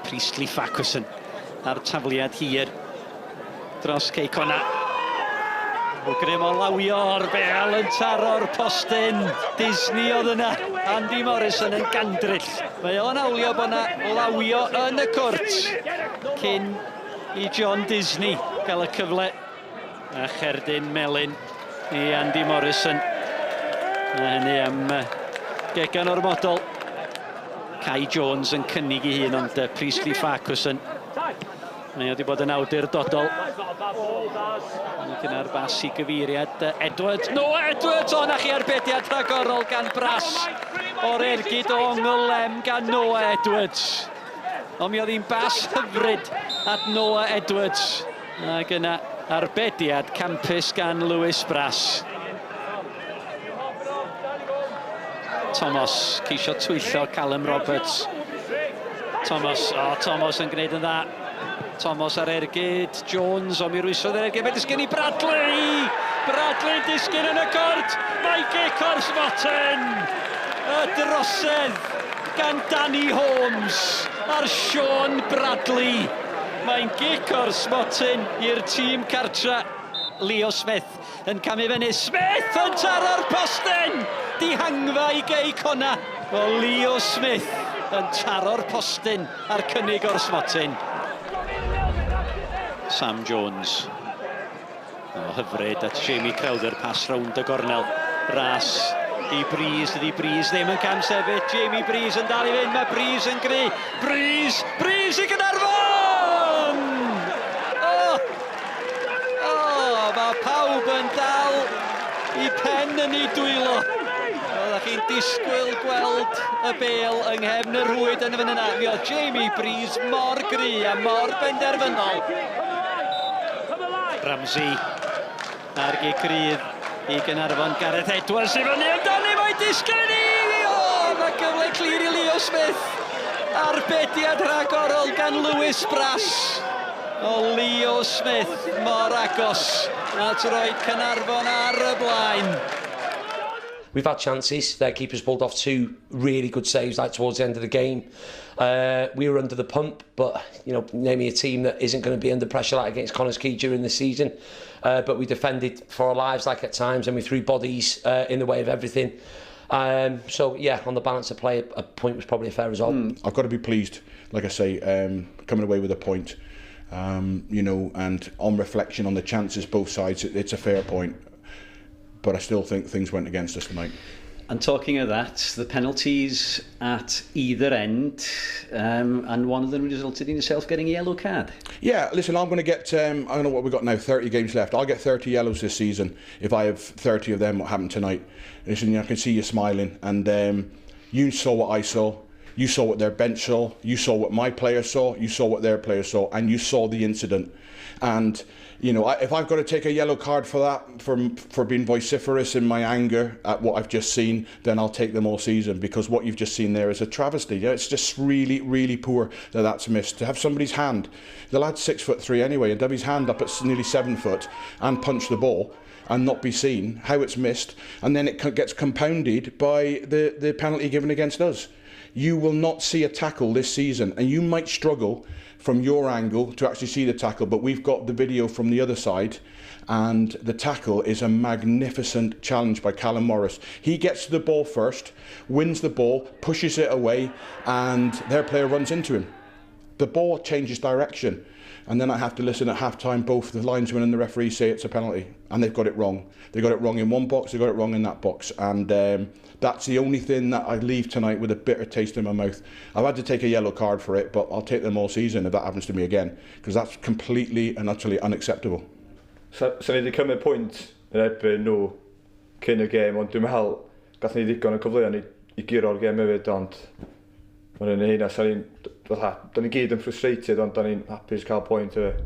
Priestley Fackerson ar tafliad hir dros Connah. O grym o lawio o'r bel yn taro'r postyn. Disney oedd yna. Andy Morrison yn gandryll. Mae o'n awlio bod yna lawio yn y cwrt cyn i John Disney gael y cyfle. A cherdyn melyn i Andy Morrison. A hynny am gegan o'r modol. Kai Jones yn cynnig I hun, ond Priestley Fackerson. Mae wedi bod yn awdurdodol. Gyda'r bas I gyfeiriad Edwards. Edwards o na chi arbediad rhagorol gan Bras. O'r ergyd o ongl gan Noah Edwards. Ond mi oedd hi'n bas hyfryd at Noah Edwards. Ac yna arbediad campus gan Lewis Bras. Thomas ceisio twyllo Callum Roberts. Thomas yn gwneud yn dda. Thomas ar ergyd, Jones, o mi rwysodd ar ergyd, mae disgyn I Bradley! Bradley disgyn yn y cort, mae Caernarfon! Y drosedd gan Danny Holmes ar Sean Bradley. Mae'n Caernarfon i'r tîm cartra. Leo Smith yn camu fyny. Smith yn taro'r postyn! Dihangfa I Connah. O Leo Smith yn taro'r postyn ar cynnig o'r smotyn. Sam Jones. Hyfryd at Jamie Crowder, pas rownd y gornel. Ras I Breeze, dydi Breeze ddim yn cam sefyll. Jamie Breeze yn dal I fynd, mae Breeze yn gry. Breeze I Caernarfon! Mae pawb yn dal I pen yn ei dwylo. Oeddech chi'n disgwyl gweld y bel yng nghefn y rwyd yn y fan yna. Mi oedd Jamie Breeze mor gry a mor benderfynol. Ramsey ar gigrydd I Caernarfon. Gareth Edwards I fyny amdani, mae'n disgyn I! Mae gyfle clir I Leo Smith. Arbediad rhagorol gan Lewis Bras. O Leo Smith mor agos at roed Caernarfon ar y blaen. We've had chances. Their keepers pulled off 2 really good saves like towards the end of the game. We were under the pump, but you know, naming a team that isn't going to be under pressure like against Connah's Quay during the season. But we defended for our lives like at times, and we threw bodies in the way of everything. So yeah, on the balance of play, a point was probably a fair result. I've got to be pleased, like I say, coming away with a point. You know, and on reflection on the chances both sides, it's a fair point. But I still think things went against us tonight. And talking of that, the penalties at either end, and one of them resulted in yourself getting a yellow card. Yeah, listen, I'm going to get, I don't know what we've got now, 30 games left. I'll get 30 yellows this season if I have 30 of them what happened tonight. Listen, I can see you smiling, and you saw what I saw. You saw what their bench saw. You saw what my players saw. You saw what their players saw, and you saw the incident. And you know, if I've got to take a yellow card for that, for being vociferous in my anger at what I've just seen, then I'll take them all season, because what you've just seen there is a travesty. Yeah, it's just really, really poor that that's missed. To have somebody's hand, the lad's 6'3" anyway, and have his hand up at nearly 7 foot and punch the ball and not be seen, how it's missed, and then it gets compounded by the penalty given against us. You will not see a tackle this season, and you might struggle from your angle to actually see the tackle, but we've got the video from the other side, and the tackle is a magnificent challenge by Callum Morris. He gets to the ball first, wins the ball, pushes it away, and their player runs into him. The ball changes direction, and then I have to listen at half-time, both the linesman and the referee say it's a penalty, and they've got it wrong. They got it wrong in one box, they got it wrong in that box, and that's the only thing that I leave tonight with a bitter taste in my mouth. I've had to take a yellow card for it, but I'll take them all season if that happens to me again, because that's completely and utterly unacceptable. So ni wedi cymryd pwynt yn erbyn nhw cyn y gêm, ond dwi'n meddwl gath ni ddigon o cyfleoedd I giro'r gêm hefyd, ond mae'n hynna, da ni gyd yn frustrated, ond da ni'n hapus cael pwynt hefyd.